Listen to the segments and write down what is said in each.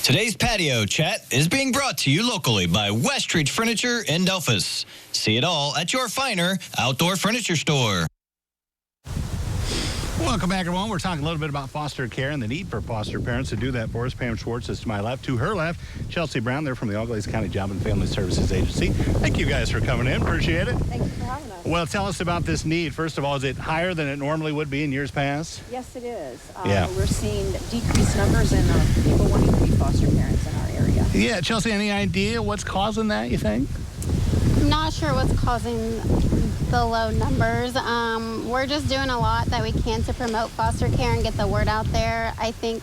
Today's patio chat is being brought to you locally by Westridge Furniture in Delphus. See it all at your finer outdoor furniture store. Welcome back, everyone. We're talking a little bit about foster care and the need for foster parents. To do that for us, Pam Schwartz is to my left. To her left, Chelsey Brown. They're from the Auglaize County Job and Family Services Agency. Thank you guys for coming in. Appreciate it. Thank you for having us. Well, tell us about this need. First of all, is it higher than it normally would be in years past? Yes, it is. Yeah. We're seeing decreased numbers in people wanting to be foster parents in our area. Yeah, Chelsey, any idea what's causing that, you think? I'm not sure what's causing the low numbers. We're just doing a lot that we can to promote foster care and get the word out there. I think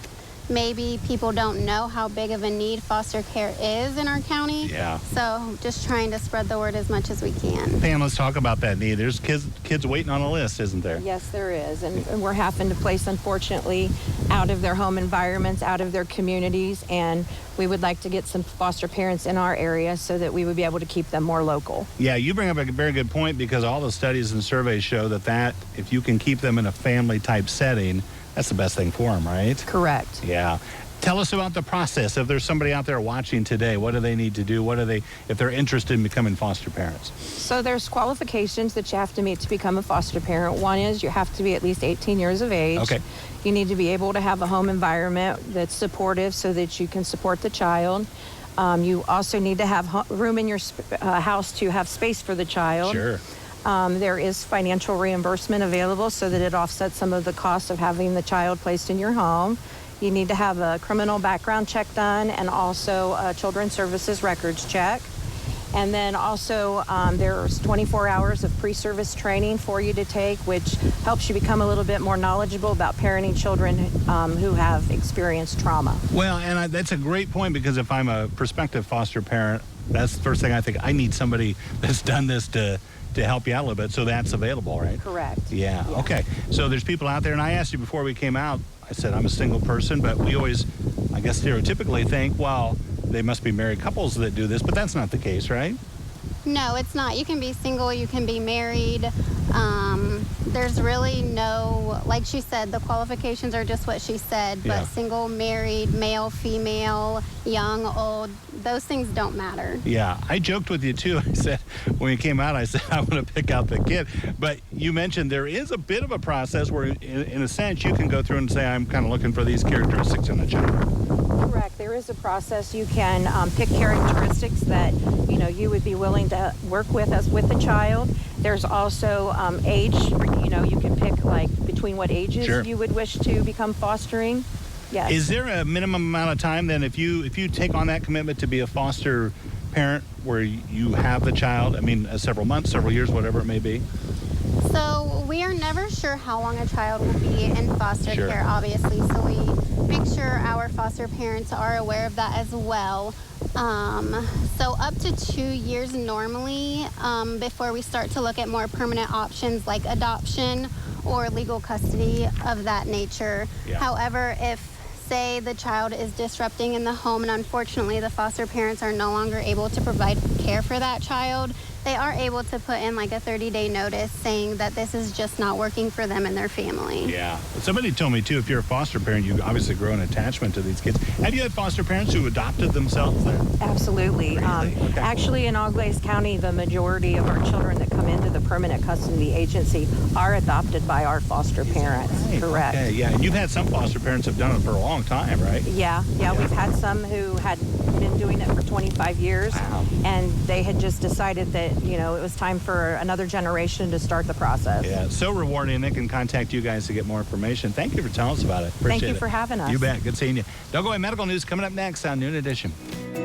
maybe people don't know how big of a need foster care is in our county. Yeah. So just trying to spread the word as much as we can. Pam, let's talk about that need. There's kids waiting on a list, isn't there? Yes, there is. And we're having to place, unfortunately, out of their home environments, out of their communities. And we would like to get some foster parents in our area so that we would be able to keep them more local. Yeah, you bring up a very good point, because all the studies and surveys show that if you can keep them in a family-type setting, that's the best thing for them, right? Correct. Yeah. Tell us about the process. If there's somebody out there watching today, what do they need to do? If they're interested in becoming foster parents? So there's qualifications that you have to meet to become a foster parent. One is you have to be at least 18 years of age. Okay. You need to be able to have a home environment that's supportive so that you can support the child. You also need to have room in your house to have space for the child. Sure. There is financial reimbursement available so that it offsets some of the cost of having the child placed in your home. You need to have a criminal background check done and also a children's services records check. And then also there's 24 hours of pre-service training for you to take, which helps you become a little bit more knowledgeable about parenting children who have experienced trauma. Well, and that's a great point, because if I'm a prospective foster parent, that's the first thing I think. I need somebody that's done this to help you out a little bit, so that's available, right? Correct. Yeah. Okay. So there's people out there, and I asked you before we came out, I said I'm a single person, but we always, I guess, stereotypically think, well, they must be married couples that do this, but that's not the case, right? No, it's not. You can be single, you can be married. There's really no, like she said, the qualifications are just what she said, but Yeah. single, married, male, female, young, old, those things don't matter. Yeah, I joked with you too. I said, when you came out, I said, I want to pick out the kid. But you mentioned there is a bit of a process where, in a sense, you can go through and say, I'm kind of looking for these characteristics in the child. Correct. There is a process. You can pick characteristics that you would be willing to work with the child. There's also age. You can pick between what ages Sure. you would wish to become fostering. Yes. Is there a minimum amount of time then if you take on that commitment to be a foster parent where you have the child? I mean, several months, several years, whatever it may be. So we are never sure how long a child will be in foster Sure. care, obviously. So we make sure our foster parents are aware of that as well. So up to 2 years normally before we start to look at more permanent options like adoption or legal custody of that nature. Yeah. However, if say the child is disrupting in the home and unfortunately the foster parents are no longer able to provide care for that child, they are able to put in a 30-day notice saying that this is just not working for them and their family. Yeah. But somebody told me too, if you're a foster parent, you obviously grow an attachment to these kids. Have you had foster parents who adopted themselves then? Absolutely. Really? Okay. Actually, in Auglaize County, the majority of our children that come into the permanent custody agency are adopted by our foster parents. Right. Correct. Okay, yeah. And you've had some foster parents have done it for a long time, right? Yeah. We've had some who had been doing it for 25 years. Wow. And they had just decided that, it was time for another generation to start the process. Yeah, it's so rewarding. They can contact you guys to get more information. Thank you for telling us about it. Appreciate Thank you it. for having us. You bet. Good seeing you. Don't go away. Medical news coming up next on Noon Edition.